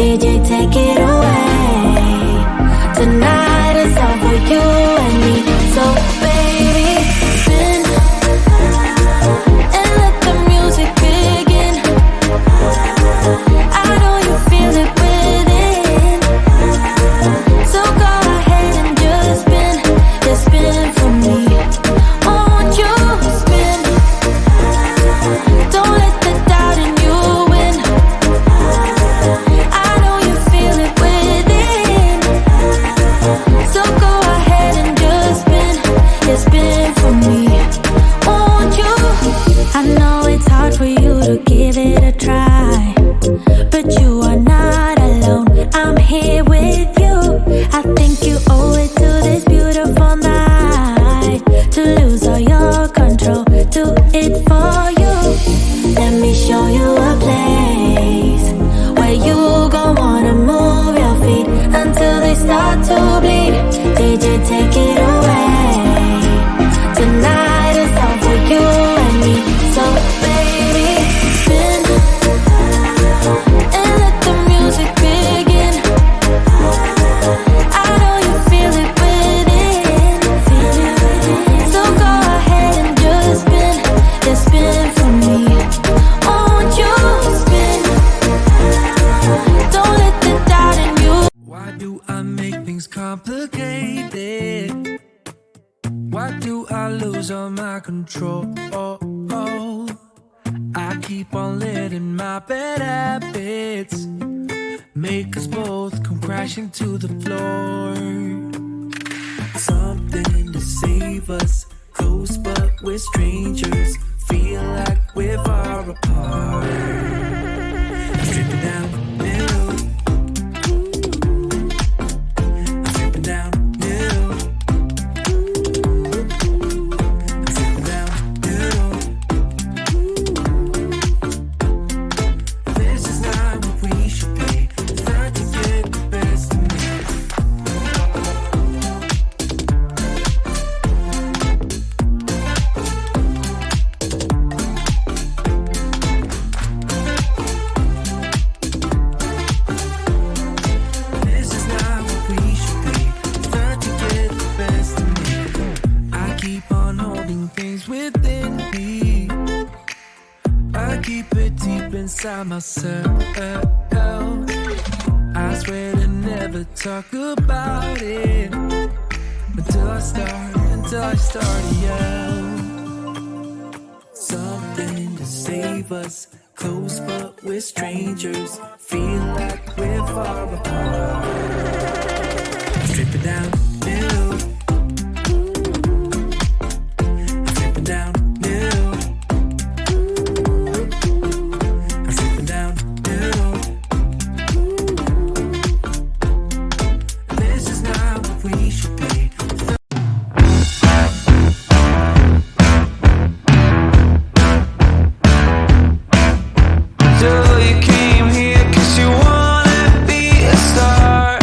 DJ, take it away. Tonight is all for you and me. So baby, spin and let the music begin. I know you feel it within. So go ahead and just spin. Just spin for me. Won't you spin? Don't let the doubt in you win. I know you feel it within. So go ahead and just spin. Just spin for me. Won't you? I know it's hard for you to give it a try, but you are not alone. I'm here with you. I think you owe it to this beautiful night to lose all your control. Do it for you. Let me show you a place where you gon' wanna move your feet until they start to bleed. DJ, take it away. Tonight is all for you and me. So baby, spin and let the music begin. I know you feel it within. So go ahead and just spin. Just spin for me. Won't you spin? Don't let the doubt in you. Why do I make things complicated? Why do I lose all my control? I keep on letting my bad habits make us both come crashing to the floor. Something to save us, close but we're strangers. Feel like we're far apart. I'm stripping down the middle. I'm stripping down the middle. I'm stripping down the middle. This is not what we should be. Trying to get the best of me. This is not what we should be. Trying to get the best of me. I keep on holding things within me. I keep it deep inside myself. I swear to never talk about it until I start to yell. Something to save us, close but we're strangers. Feel like we're far apart. Strip it down the middle. Strip it down the middle. I'm stripping down the middle. This is not what we should be. So you came here 'cause you wanna be a star.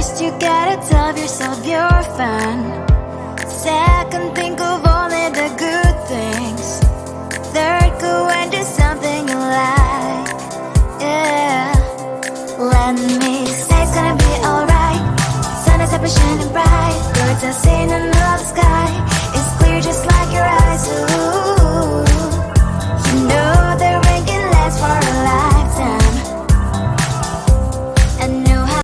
First you gotta tell yourself you're fine. Second, think of only the good things. Third, go and do something you like. Yeah. Let me say it's gonna be alright. Sun is up and shining bright. Birds are singing in the sky.